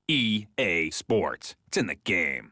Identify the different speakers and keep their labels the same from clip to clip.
Speaker 1: EA Sports. It's in the game.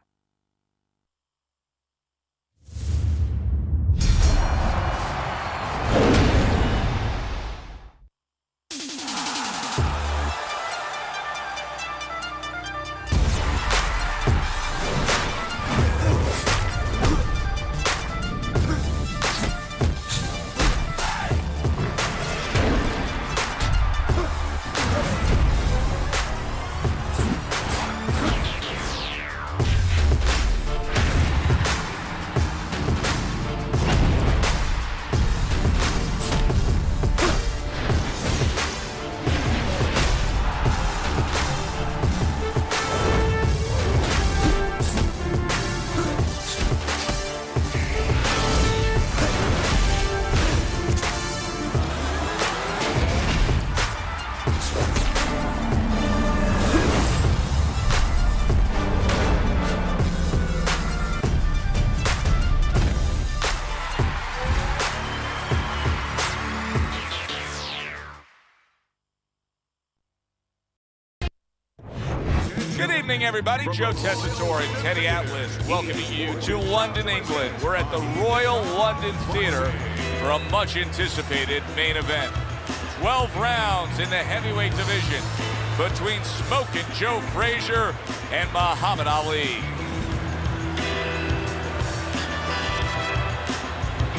Speaker 2: Good evening, everybody. Joe Tessitore and Teddy Atlas welcoming you to London, England. We're at the Royal London Theatre for a much-anticipated main event. 12 rounds in the heavyweight division between Smokin' Joe Frazier and Muhammad Ali.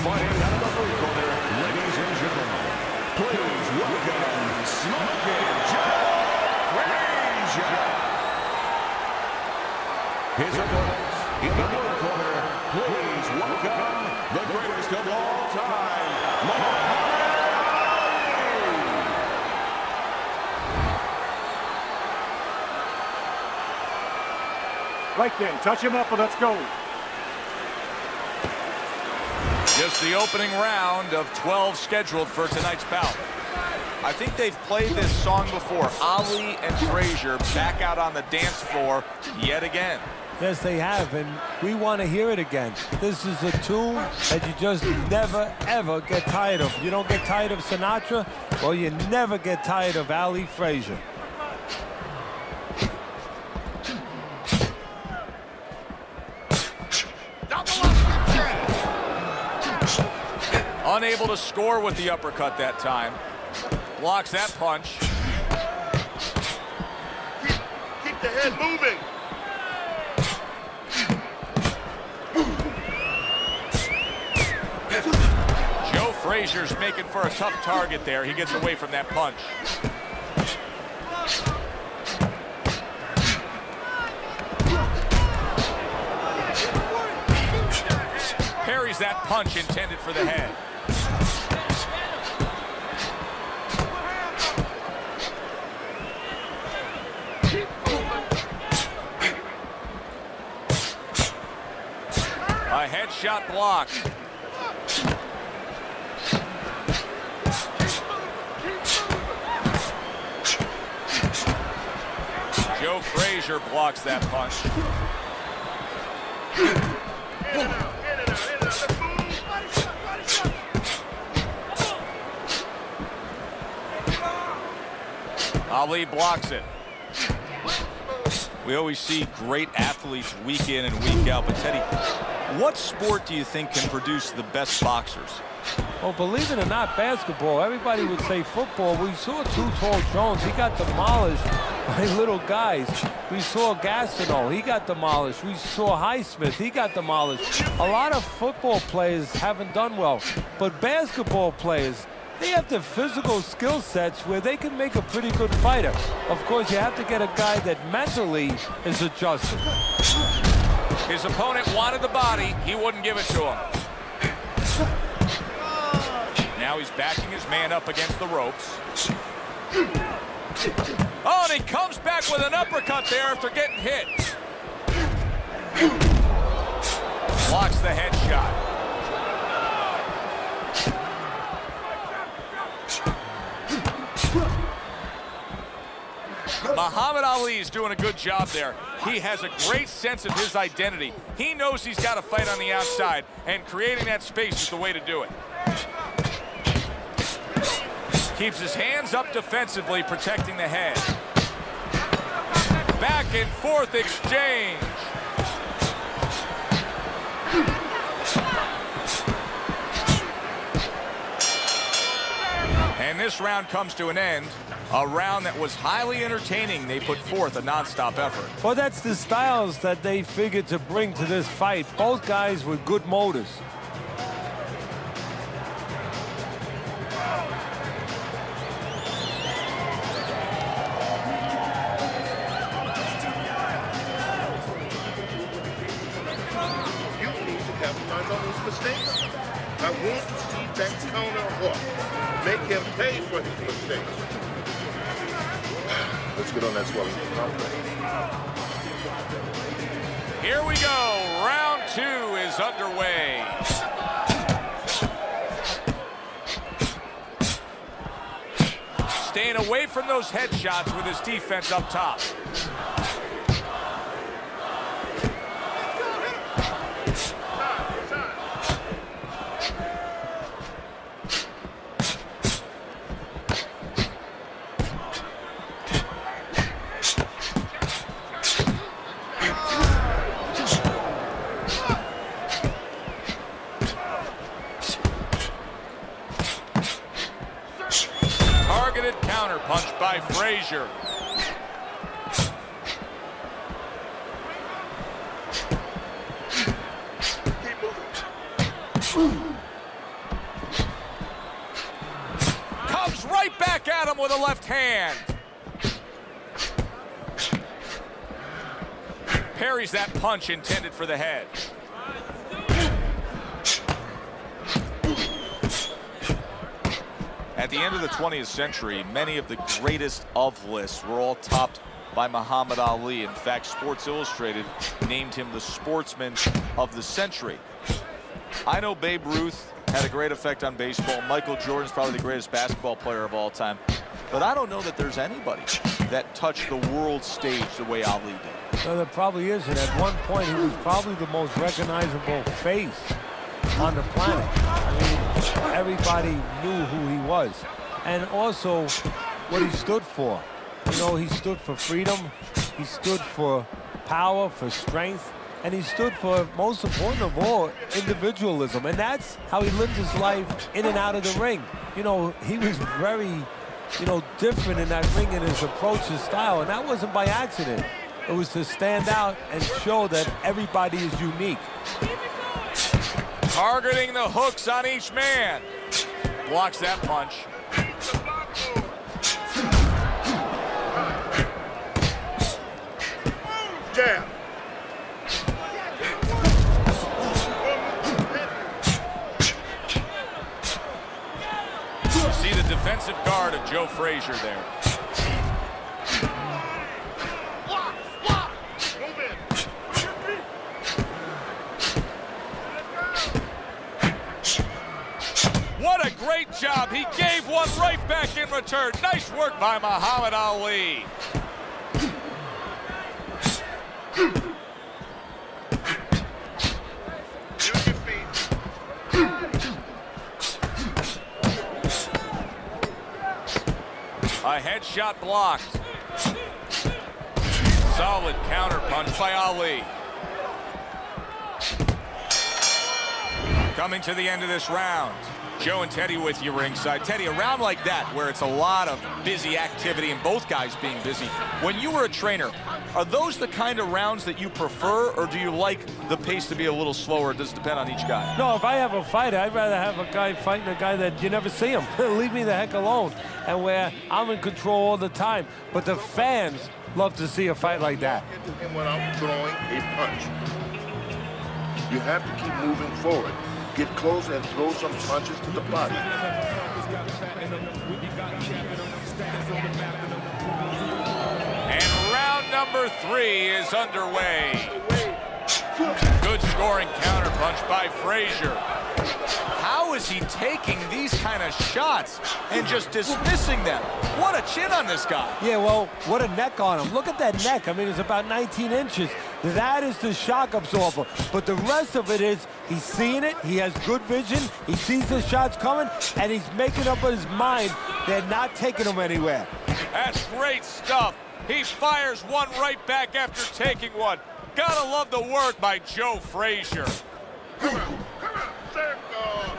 Speaker 3: Fighting out of the blue corner, ladies and gentlemen, please welcome Smokin' Joe Frazier. His opponents in the blue corner, please welcome the greatest of all time, Muhammad Ali.
Speaker 4: Right then, touch him up and let's go.
Speaker 2: Just the opening round of 12 scheduled for tonight's bout. I think they've played this song before. Ali and Frazier back out on the dance floor yet again.
Speaker 5: Yes, they have, and we want to hear it again. This is a tune that you just never, ever get tired of. You don't get tired of Sinatra, or you never get tired of Ali Frazier.
Speaker 2: Unable to score with the uppercut that time. Blocks that punch.
Speaker 6: Keep the head moving.
Speaker 2: Joe Frazier's making for a tough target there. He gets away from that punch. Parries that punch intended for the head. A headshot blocked. Joe Frazier blocks that punch. Ali blocks it. We always see great athletes week in and week out, but Teddy, what sport do you think can produce the best boxers?
Speaker 5: Well, believe it or not, basketball. Everybody would say football. We saw Too Tall Jones. He got demolished by little guys. We saw Gastineau. He got demolished. We saw Highsmith. He got demolished. A lot of football players haven't done well, but basketball players, they have the physical skill sets where they can make a pretty good fighter. Of course, you have to get a guy that mentally is adjusted.
Speaker 2: His opponent wanted the body. He wouldn't give it to him. Now he's backing his man up against the ropes. Oh, and he comes back with an uppercut there after getting hit. Blocks the headshot. Muhammad Ali is doing a good job there. He has a great sense of his identity. He knows he's got to fight on the outside, and creating that space is the way to do it. Keeps his hands up defensively, protecting the head. Back and forth exchange. And this round comes to an end. A round that was highly entertaining. They put forth a nonstop effort.
Speaker 5: Well, that's the styles that they figured to bring to this fight. Both guys with good motors.
Speaker 6: You need to capitalize on his mistakes. I want to see that counter hook. Make him pay for his mistakes. Let's get on that swelling.
Speaker 2: Here we go. Round 2 is underway. Staying away from those headshots with his defense up top. Targeted counter punch by Frazier. Comes right back at him with a left hand. Parries that punch intended for the head. At the end of the 20th century, many of the greatest of lists were all topped by Muhammad Ali. In fact, Sports Illustrated named him the sportsman of the century. I know Babe Ruth had a great effect on baseball. Michael Jordan's probably the greatest basketball player of all time. But I don't know that there's anybody that touched the world stage the way Ali did.
Speaker 5: Well, there probably isn't. At one point, he was probably the most recognizable face on the planet. I mean, everybody knew who he was. And also, what he stood for. You know, he stood for freedom. He stood for power, for strength. And he stood for, most important of all, individualism. And that's how he lived his life in and out of the ring. You know, he was very, you know, different in that ring in his approach, his style. And that wasn't by accident. It was to stand out and show that everybody is unique.
Speaker 2: Targeting the hooks on each man. Blocks that punch.
Speaker 6: Jab.
Speaker 2: You see the defensive guard of Joe Frazier there. What a great job. He gave one right back in return. Nice work by Muhammad Ali. A headshot blocked. Solid counter punch by Ali. Coming to the end of this round. Joe and Teddy with you ringside. Teddy, a round like that where it's a lot of busy activity and both guys being busy. When you were a trainer, are those the kind of rounds that you prefer, or do you like the pace to be a little slower? It does depend on each guy.
Speaker 5: No, if I have a fight, I'd rather have a guy fighting a guy that you never see him. Leave me the heck alone. And where I'm in control all the time. But the fans love to see a fight like that.
Speaker 6: And without throwing a punch. You have to keep moving forward. Get close and throw some punches to the body.
Speaker 2: And round number 3 is underway. Good scoring counterpunch by Frazier. How is he taking these kind of shots and just dismissing them? What a chin on this guy.
Speaker 5: Yeah, well, what a neck on him. Look at that neck. I mean, it's about 19 inches. That is the shock absorber. But the rest of it is he's seeing it. He has good vision. He sees the shots coming, and he's making up in his mind they're not taking him anywhere.
Speaker 2: That's great stuff. He fires one right back after taking one. Gotta love the work by Joe Frazier.
Speaker 6: Come on, circle.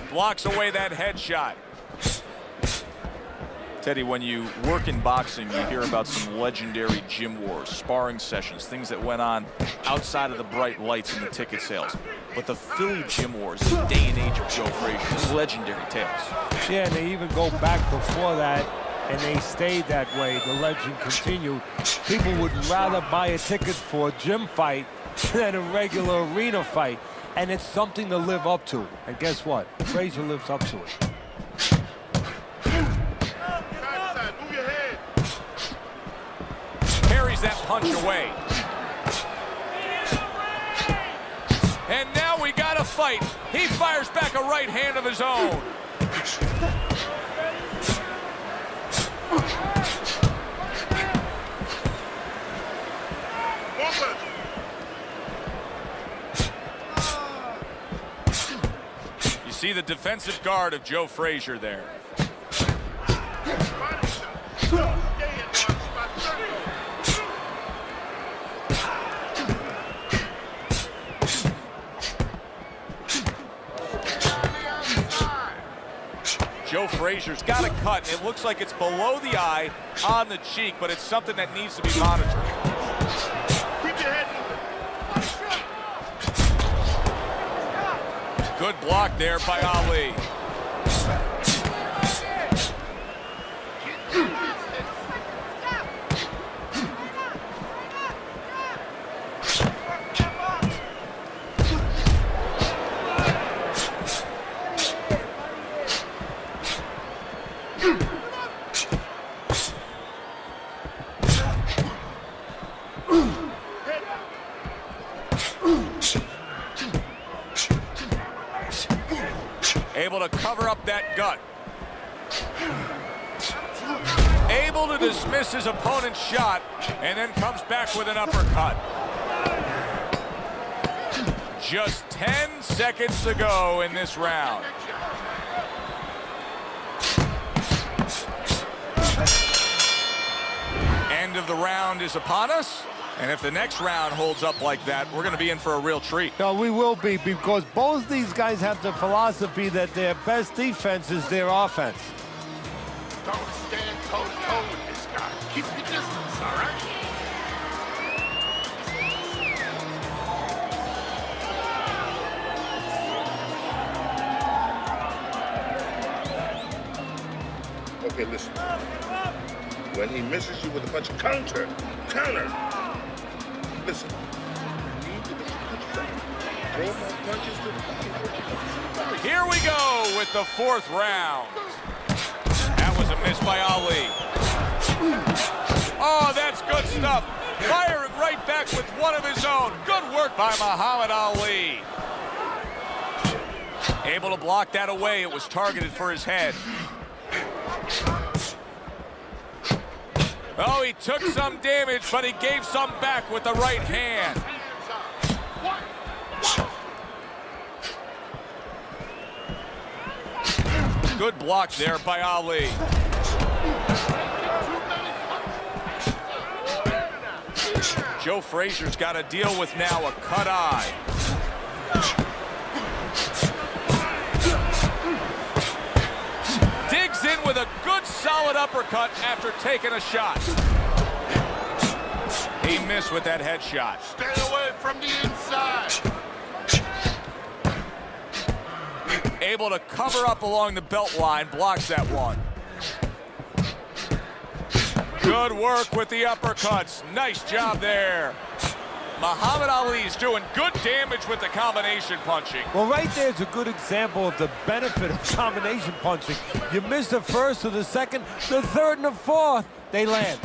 Speaker 2: Blocks away that headshot. Teddy, when you work in boxing, you hear about some legendary gym wars, sparring sessions, things that went on outside of the bright lights and the ticket sales. But the Philly gym wars, the day and age of Joe Frazier, legendary tales.
Speaker 5: Yeah, and they even go back before that, and they stayed that way. The legend continued. People would rather buy a ticket for a gym fight than a regular arena fight. And it's something to live up to. And guess what? Frazier lives up to it.
Speaker 6: Move your head.
Speaker 2: Carries that punch away. And now we got a fight. He fires back a right hand of his own. You see the defensive guard of Joe Frazier there. Joe Frazier's got a cut, and it looks like it's below the eye on the cheek, but it's something that needs to be monitored.
Speaker 6: Keep your head moving.
Speaker 2: Good block there by Ali. Able to cover up that gut. Able to dismiss his opponent's shot, and then comes back with an uppercut. Just 10 seconds to go in this round. End of the round is upon us. And if the next round holds up like that, we're going to be in for a real treat.
Speaker 5: No, we will be, because both these guys have the philosophy that their best defense is their offense.
Speaker 6: Don't stand toe-to-toe with this guy. Keep your distance, all right? Okay, listen. When he misses you with a punch, counter. Listen, you need to get your punch back. Throw more punches to the body.
Speaker 2: Here we go with the fourth round. That was a miss by Ali. Oh, that's good stuff. Firing right back with one of his own. Good work by Muhammad Ali. Able to block that away. It was targeted for his head. Oh, he took some damage, but he gave some back with the right hand. Good block there by Ali. Joe Frazier's got to deal with now a cut eye. Digs in with a good solid uppercut after taking a shot. He missed with that headshot.
Speaker 6: Stay away from the inside.
Speaker 2: Able to cover up along the belt line, blocks that one. Good work with the uppercuts. Nice job there. Muhammad Ali's doing good damage with the combination punching.
Speaker 5: Well, right there's a good example of the benefit of combination punching. You miss the first or the second, the third and the fourth, they land.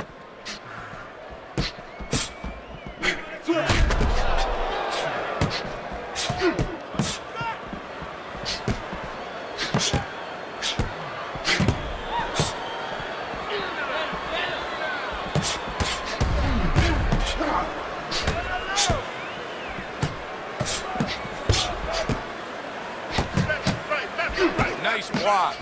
Speaker 2: Nice block.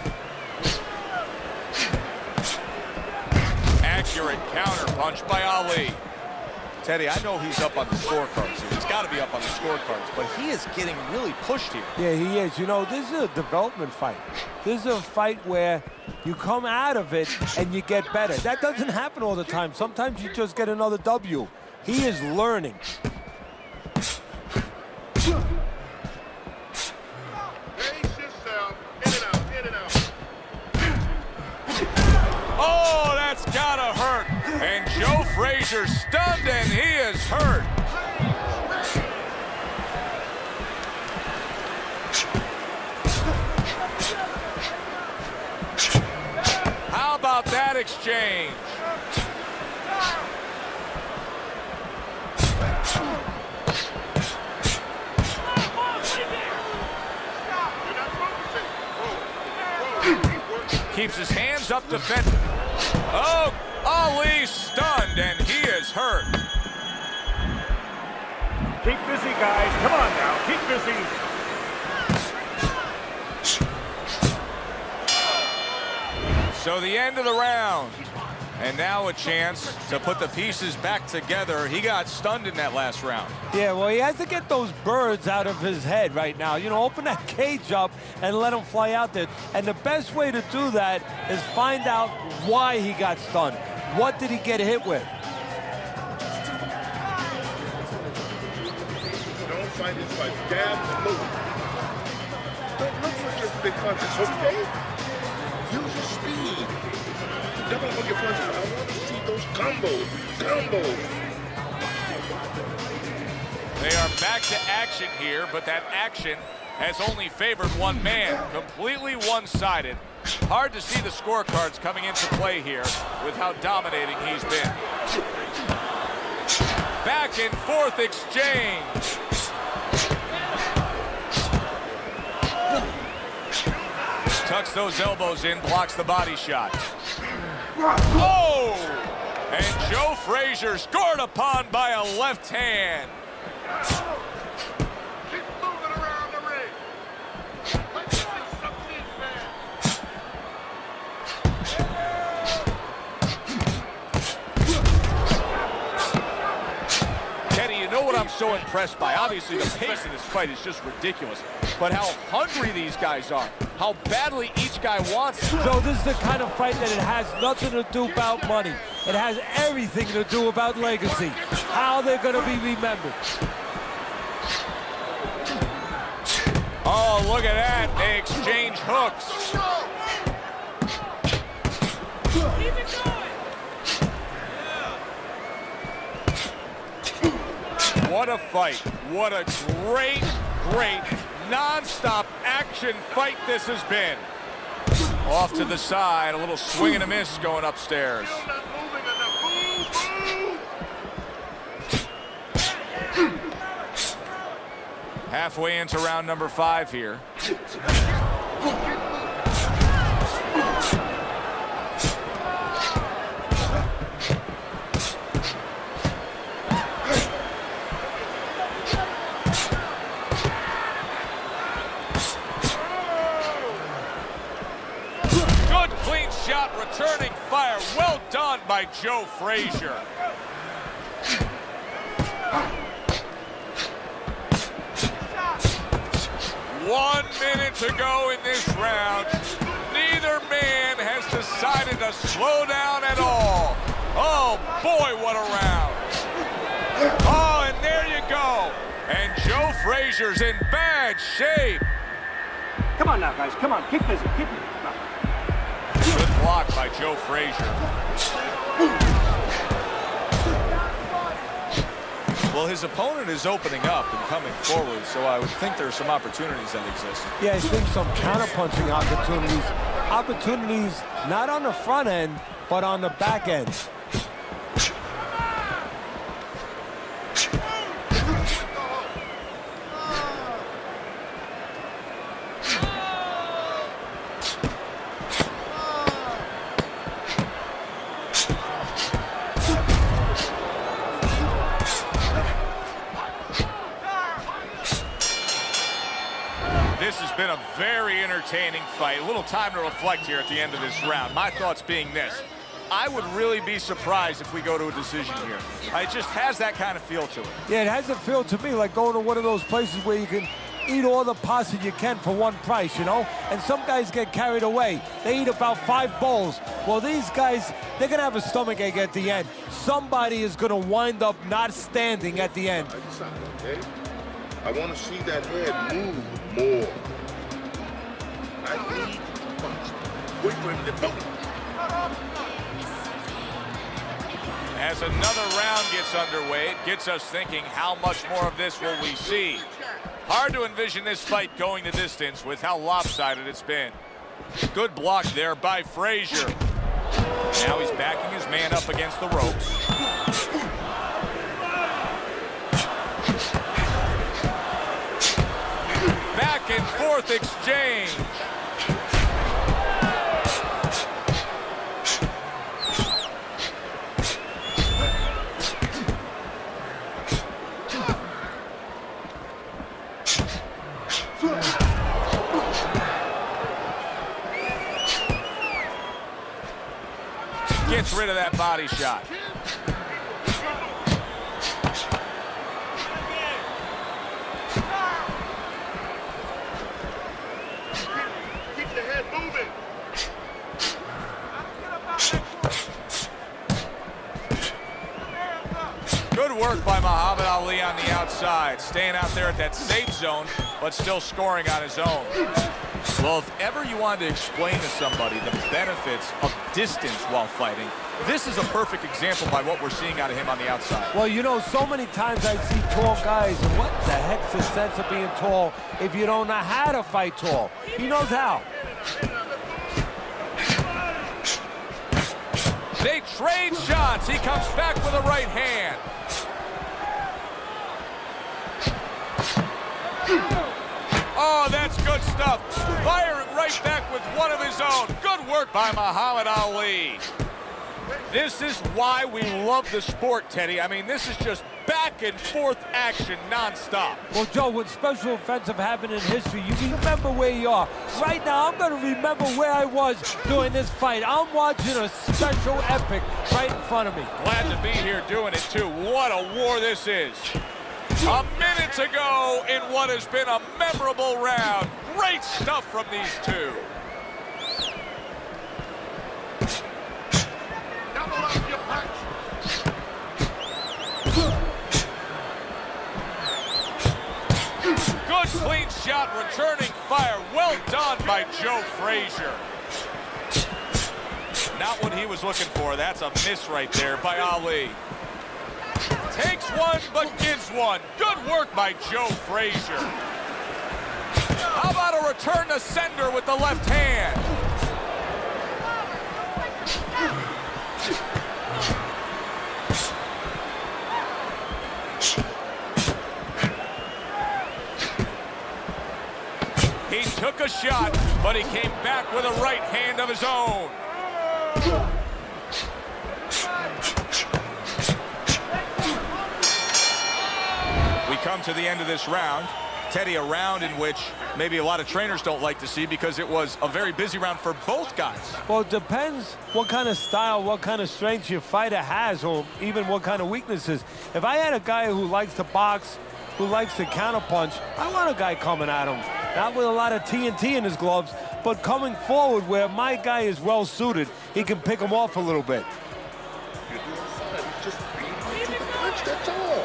Speaker 2: Accurate counter punch by Ali. Teddy, I know he's up on the scorecards here. He's got to be up on the scorecards, but he is getting really pushed here.
Speaker 5: Yeah, he is. You know, this is a development fight. This is a fight where you come out of it and you get better. That doesn't happen all the time. Sometimes you just get another W. He is learning.
Speaker 2: Oh, that's gotta hurt. And Joe Frazier stunned, and he is hurt. How about that exchange? Keeps his hands up defending. Oh, Ali stunned, and he is hurt.
Speaker 4: Keep busy, guys. Come on now. Keep busy.
Speaker 2: So the end of the round. And now a chance to put the pieces back together. He got stunned in that last round.
Speaker 5: Yeah, well, he has to get those birds out of his head right now. You know, open that cage up and let him fly out there. And the best way to do that is find out why he got stunned. What did he get hit with?
Speaker 6: Don't fight this fight. Jab and move. Don't look for your big punches, okay? Use your speed. Double up your punches. I want to see those combos.
Speaker 2: They are back to action here, but that action has only favored one man. Completely one-sided. Hard to see the scorecards coming into play here with how dominating he's been. Back and forth exchange. Tucks those elbows in, blocks the body shot. Oh! And Joe Frazier scored upon by a left hand.
Speaker 6: Keep moving around the ring. Let's see some defense.
Speaker 2: Teddy, you know what I'm so impressed by? Obviously, the pace of this fight is just ridiculous. But how hungry these guys are. How badly each guy wants it.
Speaker 5: So this is the kind of fight that it has nothing to do about money. It has everything to do about legacy. How they're going to be remembered.
Speaker 2: Oh, look at that. They exchange hooks. What a fight. What a great non-stop action fight this has been. Off to the side, a little swing and a miss going upstairs.
Speaker 6: Still not moving enough. Move.
Speaker 2: Halfway into round number 5 here. Shot, returning fire. Well done by Joe Frazier. 1 minute to go in this round. Neither man has decided to slow down at all. Oh boy, what a round. Oh, and there you go. And Joe Frazier's in bad shape.
Speaker 4: Come on now, guys. Come on. Keep busy. Keep busy.
Speaker 2: Good block by Joe Frazier. Well, his opponent is opening up and coming forward, so I would think there are some opportunities that exist.
Speaker 5: Yeah, I think some counter-punching opportunities. Opportunities not on the front end, but on the back end.
Speaker 2: This has been a a very entertaining fight. A little time to reflect here at the end of this round. My thoughts being this. I would really be surprised if we go to a decision here. It just has that kind of feel to it.
Speaker 5: Yeah, it has a feel to me like going to one of those places where you can eat all the pasta you can for one price, you know? And some guys get carried away. They eat about 5 bowls. Well, these guys, they're going to have a stomachache at the end. Somebody is going to wind up not standing at the end.
Speaker 6: Okay? I want to see that head move more. I need wait for him to move.
Speaker 2: As another round gets underway, it gets us thinking, how much more of this will we see? Hard to envision this fight going the distance with how lopsided it's been. Good block there by Frazier. Now he's backing his man up against the ropes. Back and forth exchange. Gets rid of that body shot.
Speaker 6: Keep the head moving.
Speaker 2: Good work by Muhammad Ali on the outside, staying out there at that safe zone, but still scoring on his own. Well, if ever you wanted to explain to somebody the benefits of distance while fighting, this is a perfect example by what we're seeing out of him on the outside.
Speaker 5: Well, you know, so many times I see tall guys, and what the heck's the sense of being tall if you don't know how to fight tall? He knows how.
Speaker 2: They trade shots. He comes back with a right hand. Oh, that's good stuff. Firing right back with one of his own. Good work by Muhammad Ali. This is why we love the sport, Teddy. I mean, this is just back and forth action nonstop.
Speaker 5: Well, Joe, with special events have happened in history, you remember where you are. Right now, I'm going to remember where I was during this fight. I'm watching a special epic right in front of me.
Speaker 2: Glad to be here doing it, too. What a war this is. A minute to go in what has been a memorable round. Great stuff from these two.
Speaker 6: Double up your punch.
Speaker 2: Good clean shot, returning fire. Well done by Joe Frazier. Not what he was looking for. That's a miss right there by Ali. Takes one, but gives one. Good work by Joe Frazier. How about a return to sender with the left hand? He took a shot, but he came back with a right hand of his own. We come to the end of this round. Teddy, a round in which maybe a lot of trainers don't like to see because it was a very busy round for both guys.
Speaker 5: Well, it depends what kind of style, what kind of strength your fighter has, or even what kind of weaknesses. If I had a guy who likes to box, who likes to counterpunch, I want a guy coming at him. Not with a lot of TNT in his gloves, but coming forward where my guy is well suited, he can pick him off a little bit.
Speaker 6: You're doing fine. He's just beating you to punch, that's all.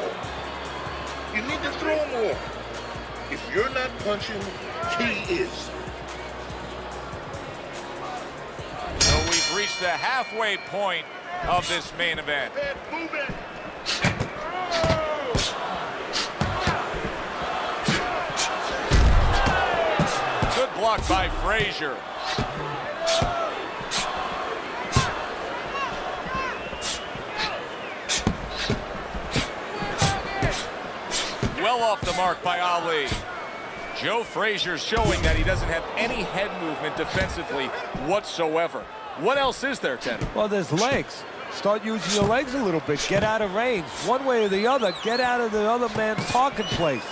Speaker 6: You need to throw more. If you're not punching, he is.
Speaker 2: So we've reached the halfway point of this main event.
Speaker 6: Head moving.
Speaker 2: Good block by Frazier. Well off the mark by Ali. Joe Frazier showing that he doesn't have any head movement defensively whatsoever. What else is there, Teddy?
Speaker 5: Well, there's legs. Start using your legs a little bit. Get out of range. One way or the other, get out of the other man's parking place.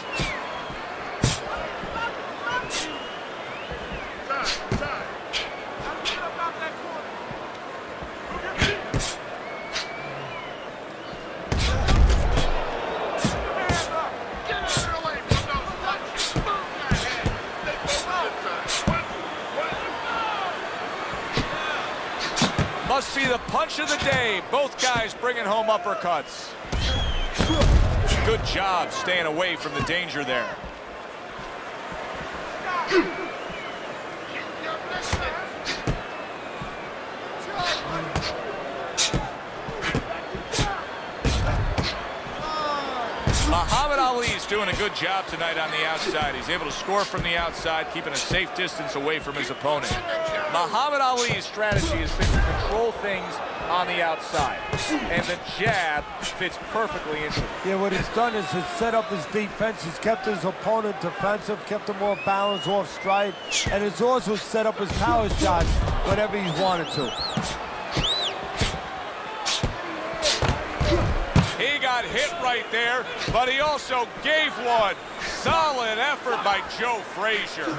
Speaker 2: Must be the punch of the day. Both guys bringing home uppercuts. Good job staying away from the danger there. Muhammad Ali's doing a good job tonight on the outside. He's able to score from the outside, keeping a safe distance away from his opponent. Muhammad Ali's strategy has been to control things on the outside, and the jab fits perfectly into it.
Speaker 5: Yeah, what he's done is he's set up his defense. He's kept his opponent defensive, kept him more balanced, off stride, and he's also set up his power shots whenever he wanted to.
Speaker 2: He got hit right there, but he also gave one. Solid effort by Joe Frazier.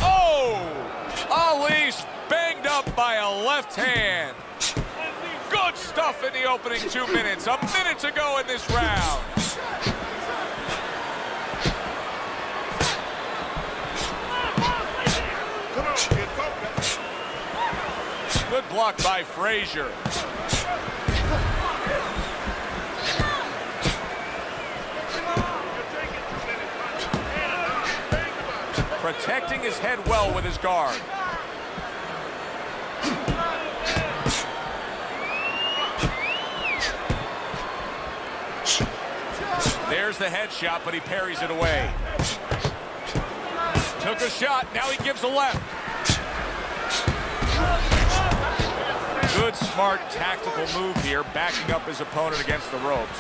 Speaker 2: Oh! Ali's banged up by a left hand. Good stuff in the opening 2 minutes. A minute to go in this round.
Speaker 6: Come on, kid, go.
Speaker 2: Good block by Frazier. Protecting his head well with his guard. There's the headshot, but he parries it away. Took a shot, now he gives a left. Good, smart, tactical move here, backing up his opponent against the ropes.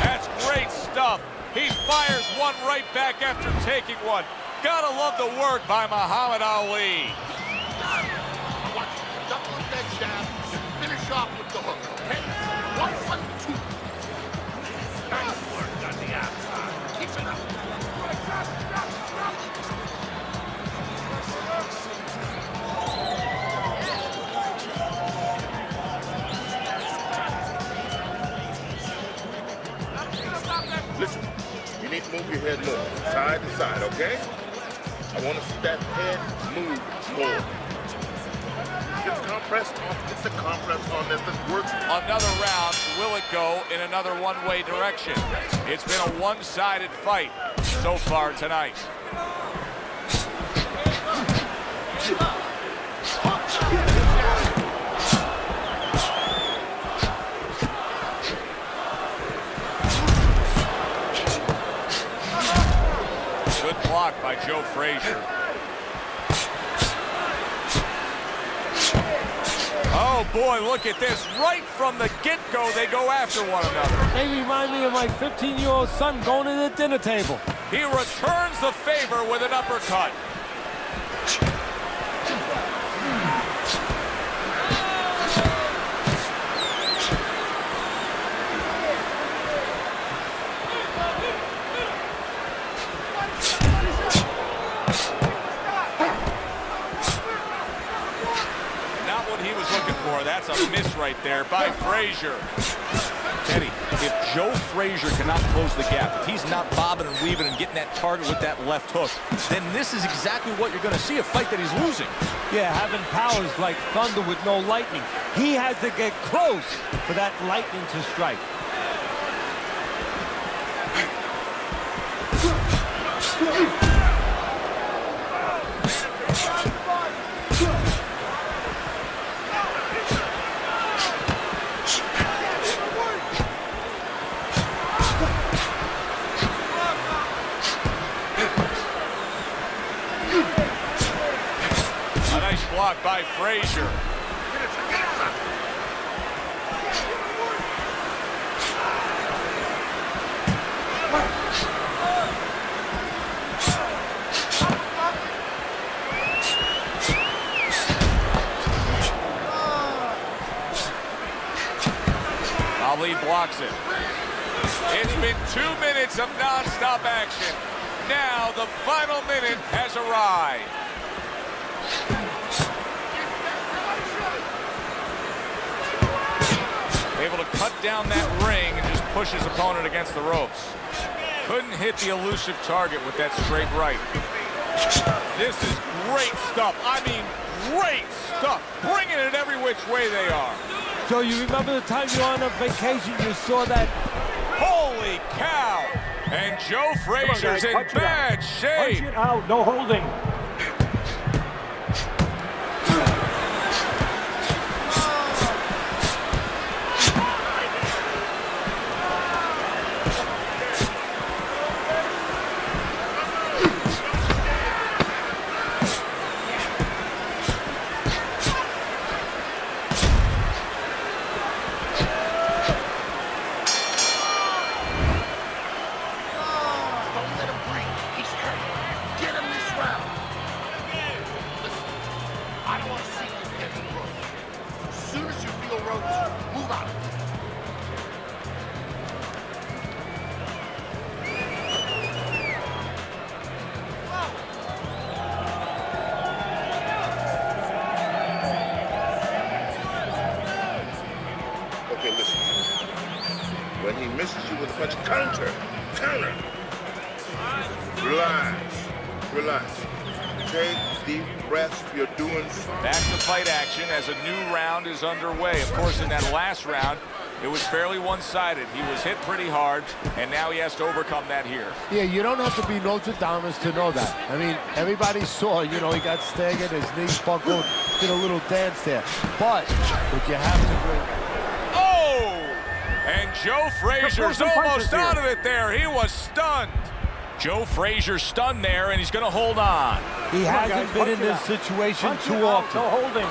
Speaker 2: That's great stuff. He fires one right back after taking one. Gotta love the work by Muhammad Ali.
Speaker 6: Watch, double that jab, finish off with the hook, okay? 1, 1, 2. Nice work on the outside. Keep it up. Listen, you need to move your head more, side to side, okay? I want to see that head move more. Get the compress off, get the compress on this. This works.
Speaker 2: Another round, will it go in another one-way direction? It's been a one-sided fight so far tonight. Good block by Joe Frazier. Oh boy, look at this. Right from the get-go, they go after one another.
Speaker 5: They remind me of my 15-year-old son going to the dinner table.
Speaker 2: He returns the favor with an uppercut. That's a miss right there by Frazier.
Speaker 7: Teddy, if Joe Frazier cannot close the gap, if he's not bobbing and weaving and getting that target with that left hook, then this is exactly what you're going to see, a fight that he's losing.
Speaker 5: Yeah, having powers like thunder with no lightning. He has to get close for that lightning to strike.
Speaker 2: Blocked by Frazier. Ali blocks it. It's been 2 minutes of non-stop action. Now the final minute has arrived. Able to cut down that ring and just push his opponent against the ropes. couldn't hit the elusive target with that straight right. This is great stuff. I mean, great stuff. Bringing it every which way they are.
Speaker 5: Joe, you remember the time you were on a vacation, you saw that?
Speaker 2: Holy cow! And Joe Frazier's in bad shape.
Speaker 4: Punch it out, no holding.
Speaker 6: Okay, listen. When he misses you with a punch, counter. Relax. Take deep breaths. You're doing fine.
Speaker 2: Back to fight action as a new round is underway. Of course, in that last round, it was fairly one-sided. He was hit pretty hard, and now he has to overcome that here.
Speaker 5: Yeah, you don't have to be Nostradamus to know that. I mean, everybody saw, you know, he got staggered, his knees buckled, did a little dance there. But what you have to do...
Speaker 2: Oh! And Joe Frazier's almost out of it there. He was stunned. Joe Frazier stunned there, and he's going to hold on.
Speaker 5: He hasn't been in this situation too often.
Speaker 4: No holding.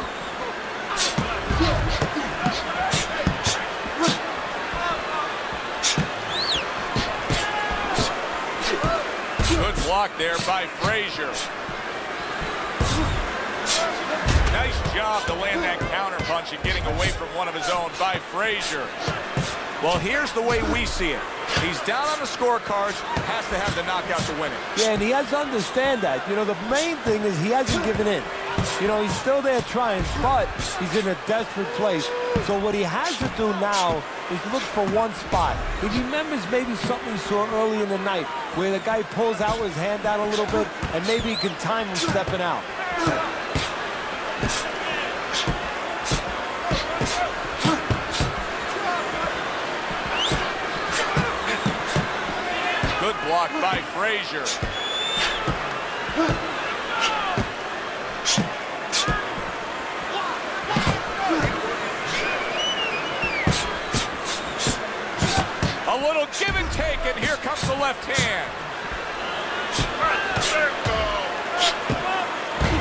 Speaker 2: Good block there by Frazier. Nice job to land that counter punch and getting away from one of his own by Frazier. Well, here's the way we see it. He's down on the scorecards, has to have the knockout to win it.
Speaker 5: Yeah, and he has to understand that. You know, the main thing is he hasn't given in. You know, he's still there trying, but he's in a desperate place. So what he has to do now is look for one spot. He remembers maybe something he saw early in the night where the guy pulls out his hand out a little bit, and maybe he can time him stepping out.
Speaker 2: Good block by Frazier. A little give and take, and here comes the left hand.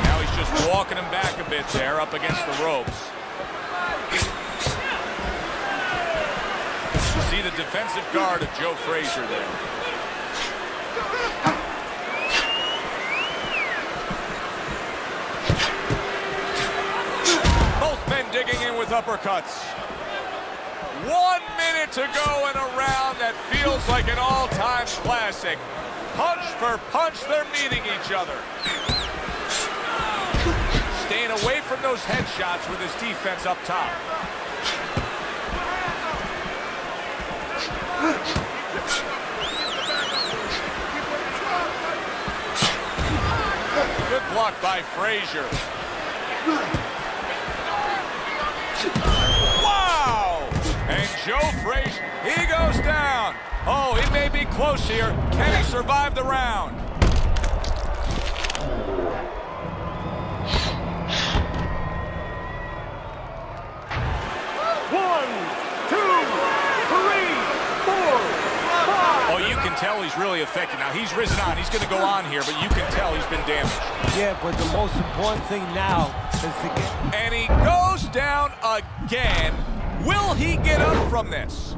Speaker 2: Now he's just walking him back a bit there up against the ropes. You see the defensive guard of Joe Frazier there. Both men digging in with uppercuts. 1 minute to go in a round that feels like an all-time classic. Punch for punch, they're meeting each other. Staying away from those headshots with his defense up top. Good block by Frazier. Wow! And Joe Frazier, he goes down. Oh, he may be close here. Can he survive the round?
Speaker 4: One, two, three, four, five.
Speaker 2: Oh, you can tell he's really affected. Now, he's risen on. He's going to go on here, but you can tell he's been damaged.
Speaker 5: Yeah, but the most important thing now is to get...
Speaker 2: And he goes down again. Will he get up from this?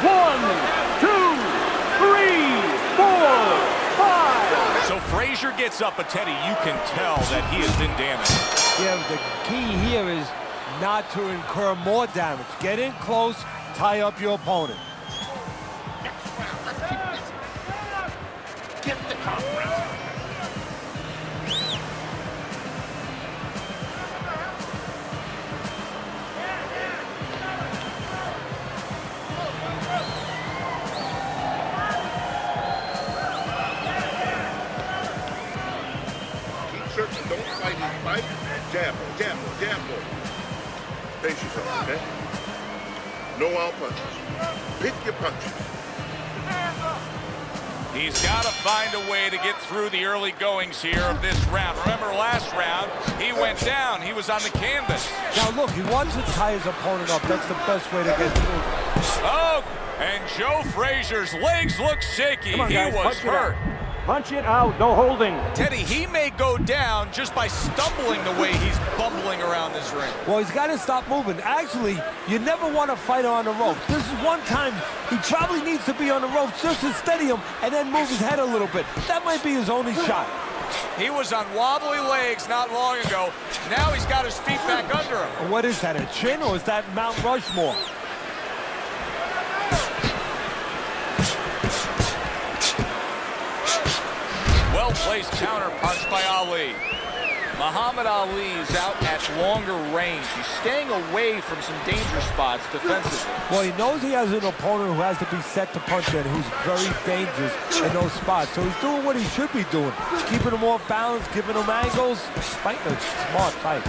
Speaker 4: One, two, three, four, five.
Speaker 2: So Frazier gets up, but Teddy, you can tell that he has been damaged.
Speaker 5: Yeah, the key here is not to incur more damage. Get in close, tie up your opponent.
Speaker 6: Next round, let's keep this. Get the conference. right? Jab, jab, jab. Pace yourself, okay? No wild punches. Pick your punches.
Speaker 2: He's got to find a way to get through the early goings here of this round. Remember last round, he went down. He was on the canvas.
Speaker 5: Now look, he wants to tie his opponent up. That's the best way to get through.
Speaker 2: Oh, and Joe Frazier's legs look shaky.
Speaker 4: Come on, guys,
Speaker 2: He was
Speaker 4: punch it out.
Speaker 2: hurt.
Speaker 4: Punch it out, no holding.
Speaker 7: Teddy, he may go down just by stumbling the way he's bumbling around this ring.
Speaker 5: Well, he's got to stop moving. Actually, you never want to fight on the ropes. This is one time he probably needs to be on the ropes just to steady him and then move his head a little bit. That might be his only shot.
Speaker 2: He was on wobbly legs not long ago. Now he's got his feet back under him.
Speaker 5: What is that, a chin or is that Mount Rushmore?
Speaker 2: Well-placed counter punch by Ali.
Speaker 7: Muhammad Ali's out at longer range. He's staying away from some danger spots defensively.
Speaker 5: Well, he knows he has an opponent who has to be set to punch and who's very dangerous in those spots. So he's doing what he should be doing. Keeping him off balance, giving him angles. Fighting a smart fight.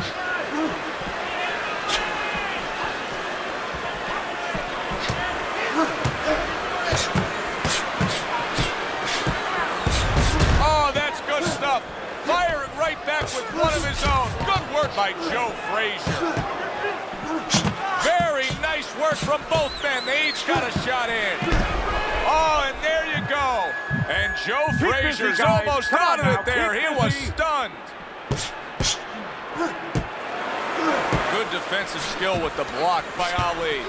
Speaker 2: Oh, that's good stuff. Firing right back with one of his own. Good work by Joe Frazier. Very nice work from both men. They each got a shot in. Oh, and there you go. And Joe Frazier's almost out of it there. He was stunned. Good defensive skill with the block by Ali.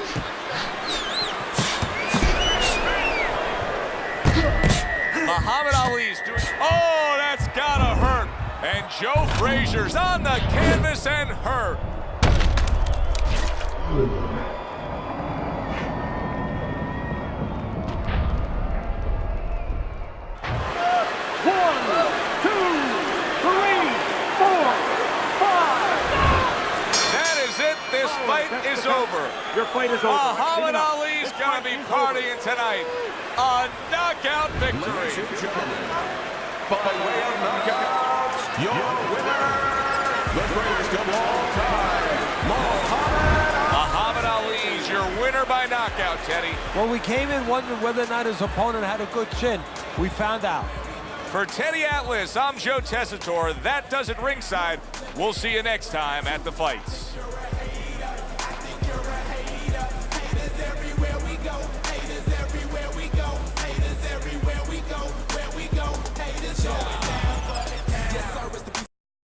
Speaker 2: Muhammad Ali's doing... Oh, that's gotta hurt. And Joe Frazier's on the canvas and hurt.
Speaker 4: One, two, three, four, five.
Speaker 2: That is it. This fight is over.
Speaker 4: Your fight is over.
Speaker 2: Muhammad Ali's gonna be partying tonight. A knockout victory.
Speaker 3: Ladies and gentlemen, by way of knockout, your winner, the greatest of all time,
Speaker 2: Muhammad Ali's your winner by knockout, Teddy.
Speaker 5: Well, we came in wondering whether or not his opponent had a good chin. We found out.
Speaker 2: For Teddy Atlas, I'm Joe Tessitore. That does it ringside. We'll see you next time at the fights.